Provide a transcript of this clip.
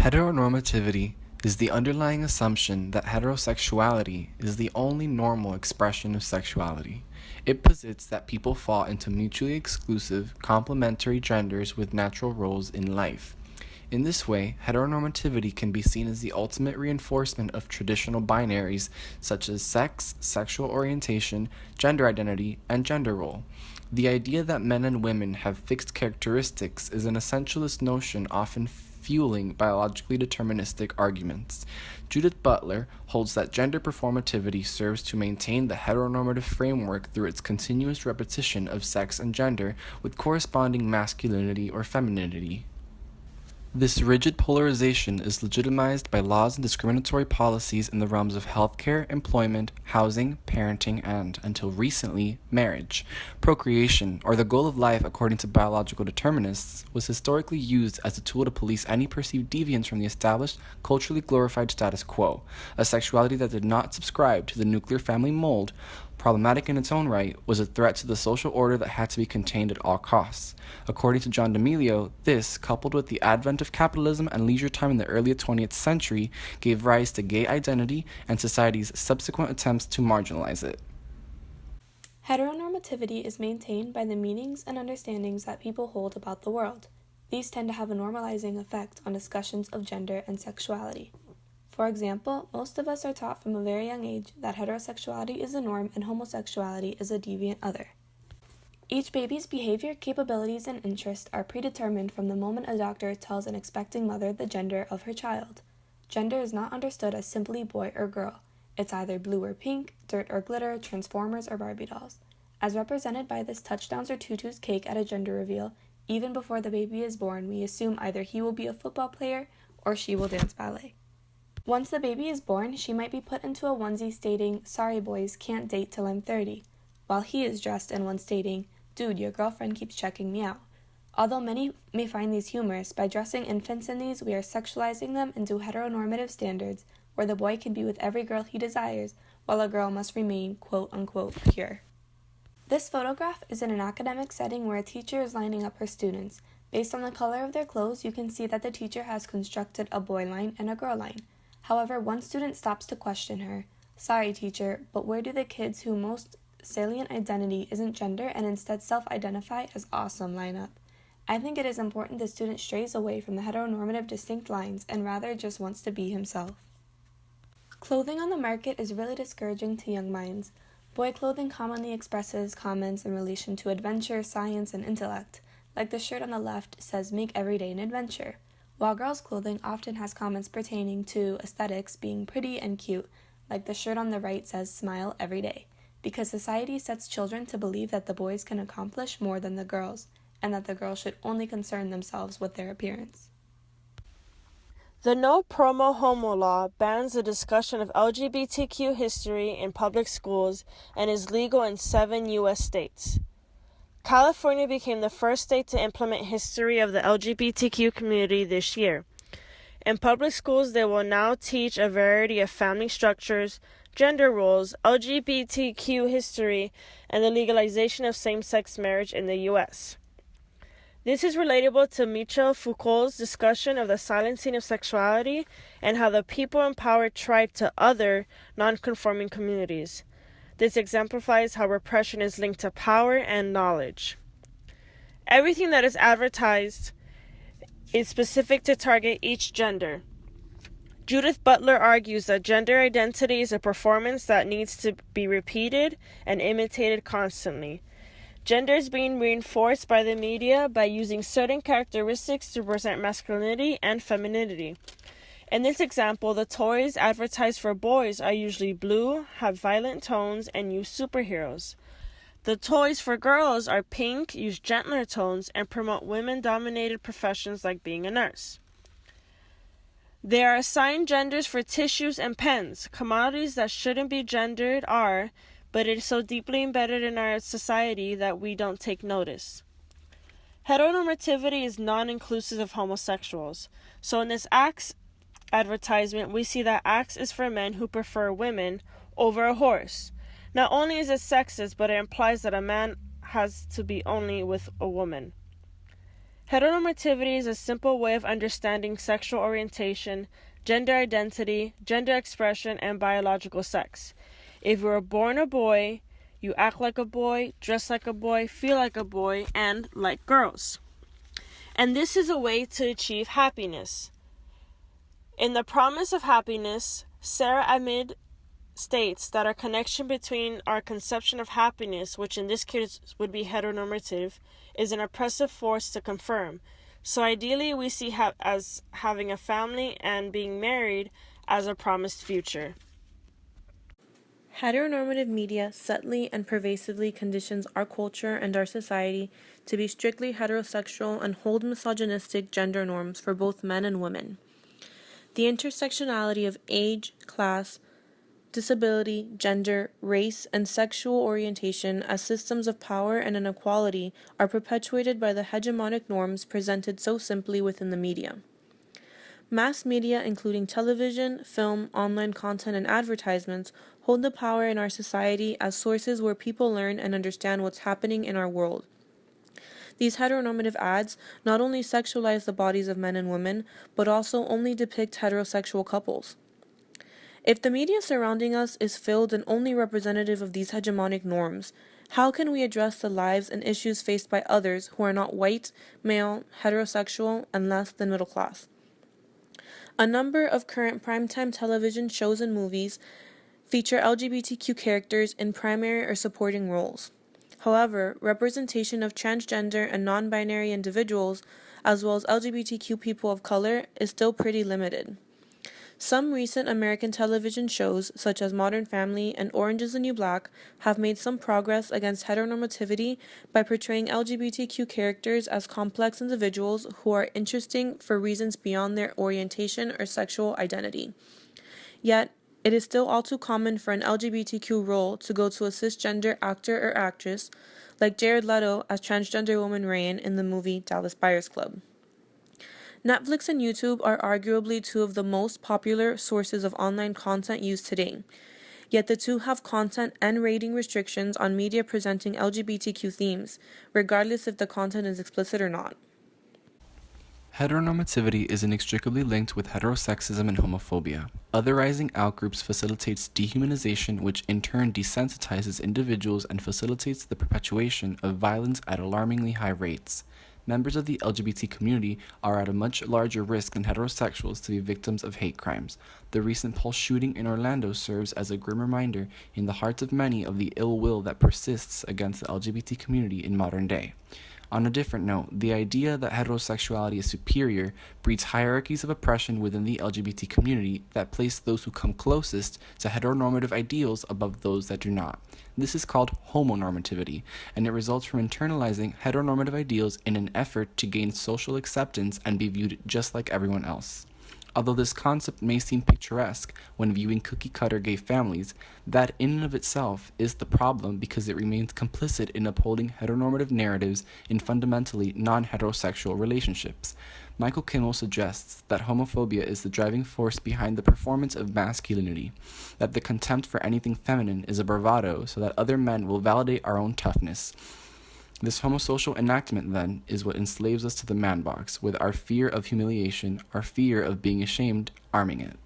Heteronormativity is the underlying assumption that heterosexuality is the only normal expression of sexuality. It posits that people fall into mutually exclusive, complementary genders with natural roles in life. In this way, heteronormativity can be seen as the ultimate reinforcement of traditional binaries such as sex, sexual orientation, gender identity, and gender role. The idea that men and women have fixed characteristics is an essentialist notion often fueling biologically deterministic arguments. Judith Butler holds that gender performativity serves to maintain the heteronormative framework through its continuous repetition of sex and gender with corresponding masculinity or femininity. This rigid polarization is legitimized by laws and discriminatory policies in the realms of healthcare, employment, housing, parenting, and, until recently, marriage. Procreation, or the goal of life according to biological determinists, was historically used as a tool to police any perceived deviance from the established, culturally glorified status quo. A sexuality that did not subscribe to the nuclear family mold, problematic in its own right, was a threat to the social order that had to be contained at all costs. According to John D'Amelio, this, coupled with the advent of capitalism and leisure time in the early 20th century, gave rise to gay identity and society's subsequent attempts to marginalize it. Heteronormativity is maintained by the meanings and understandings that people hold about the world. These tend to have a normalizing effect on discussions of gender and sexuality. For example, most of us are taught from a very young age that heterosexuality is the norm and homosexuality is a deviant other. Each baby's behavior, capabilities, and interests are predetermined from the moment a doctor tells an expecting mother the gender of her child. Gender is not understood as simply boy or girl. It's either blue or pink, dirt or glitter, Transformers or Barbie dolls. As represented by this touchdowns or tutus cake at a gender reveal, even before the baby is born, we assume either he will be a football player or she will dance ballet. Once the baby is born, she might be put into a onesie stating, "Sorry boys, can't date till I'm 30," while he is dressed in one stating, "Dude, your girlfriend keeps checking me out." Although many may find these humorous, by dressing infants in these, we are sexualizing them into heteronormative standards where the boy can be with every girl he desires, while a girl must remain quote-unquote pure. This photograph is in an academic setting where a teacher is lining up her students. Based on the color of their clothes, you can see that the teacher has constructed a boy line and a girl line. However, one student stops to question her. "Sorry, teacher, but where do the kids whose most salient identity isn't gender and instead self-identify as awesome line up?" I think it is important the student strays away from the heteronormative distinct lines and rather just wants to be himself. Clothing on the market is really discouraging to young minds. Boy clothing commonly expresses comments in relation to adventure, science, and intellect. Like the shirt on the left says, "Make every day an adventure," while girls' clothing often has comments pertaining to aesthetics being pretty and cute, like the shirt on the right says, "Smile every day," because society sets children to believe that the boys can accomplish more than the girls, and that the girls should only concern themselves with their appearance. The No Promo Homo law bans the discussion of LGBTQ history in public schools and is legal in 7 U.S. states. California became the first state to implement history of the LGBTQ community this year. In public schools, they will now teach a variety of family structures, gender roles, LGBTQ history, and the legalization of same-sex marriage in the U.S. This is relatable to Michel Foucault's discussion of the silencing of sexuality and how the people in power tried to other non-conforming communities. This exemplifies how repression is linked to power and knowledge. Everything that is advertised is specific to target each gender. Judith Butler argues that gender identity is a performance that needs to be repeated and imitated constantly. Gender is being reinforced by the media by using certain characteristics to present masculinity and femininity. In this example, the toys advertised for boys are usually blue, have violent tones, and use superheroes. The toys for girls are pink, use gentler tones, and promote women-dominated professions like being a nurse. There are assigned genders for tissues and pens. Commodities that shouldn't be gendered are, but it is so deeply embedded in our society that we don't take notice. Heteronormativity is non-inclusive of homosexuals. So in this Axe advertisement, we see that Axe is for men who prefer women over a horse. Not only is it sexist, but it implies that a man has to be only with a woman. Heteronormativity is a simple way of understanding sexual orientation, gender identity, gender expression, and biological sex. If you were born a boy, you act like a boy, dress like a boy, feel like a boy, and like girls. And this is a way to achieve happiness. In The Promise of Happiness, Sarah Ahmed states that our connection between our conception of happiness, which in this case would be heteronormative, is an oppressive force to confirm. So ideally, we see as having a family and being married as a promised future. Heteronormative media subtly and pervasively conditions our culture and our society to be strictly heterosexual and hold misogynistic gender norms for both men and women. The intersectionality of age, class, disability, gender, race, and sexual orientation as systems of power and inequality are perpetuated by the hegemonic norms presented so simply within the media. Mass media, including television, film, online content, and advertisements, hold the power in our society as sources where people learn and understand what's happening in our world. These heteronormative ads not only sexualize the bodies of men and women, but also only depict heterosexual couples. If the media surrounding us is filled and only representative of these hegemonic norms, how can we address the lives and issues faced by others who are not white, male, heterosexual, and less than middle class? A number of current primetime television shows and movies feature LGBTQ characters in primary or supporting roles. However, representation of transgender and non-binary individuals, as well as LGBTQ people of color, is still pretty limited. Some recent American television shows, such as Modern Family and Orange is the New Black, have made some progress against heteronormativity by portraying LGBTQ characters as complex individuals who are interesting for reasons beyond their orientation or sexual identity. Yet, it is still all too common for an LGBTQ role to go to a cisgender actor or actress, like Jared Leto as transgender woman Ryan in the movie Dallas Buyers Club. Netflix and YouTube are arguably two of the most popular sources of online content used today, yet the two have content and rating restrictions on media presenting LGBTQ themes, regardless if the content is explicit or not. Heteronormativity is inextricably linked with heterosexism and homophobia. Otherizing outgroups facilitates dehumanization, which in turn desensitizes individuals and facilitates the perpetuation of violence at alarmingly high rates. Members of the LGBT community are at a much larger risk than heterosexuals to be victims of hate crimes. The recent Pulse shooting in Orlando serves as a grim reminder in the hearts of many of the ill will that persists against the LGBT community in modern day. On a different note, the idea that heterosexuality is superior breeds hierarchies of oppression within the LGBT community that place those who come closest to heteronormative ideals above those that do not. This is called homonormativity, and it results from internalizing heteronormative ideals in an effort to gain social acceptance and be viewed just like everyone else. Although this concept may seem picturesque when viewing cookie-cutter gay families, that in and of itself is the problem because it remains complicit in upholding heteronormative narratives in fundamentally non-heterosexual relationships. Michael Kimmel suggests that homophobia is the driving force behind the performance of masculinity, that the contempt for anything feminine is a bravado so that other men will validate our own toughness. This homosocial enactment, then, is what enslaves us to the man box, with our fear of humiliation, our fear of being ashamed, arming it.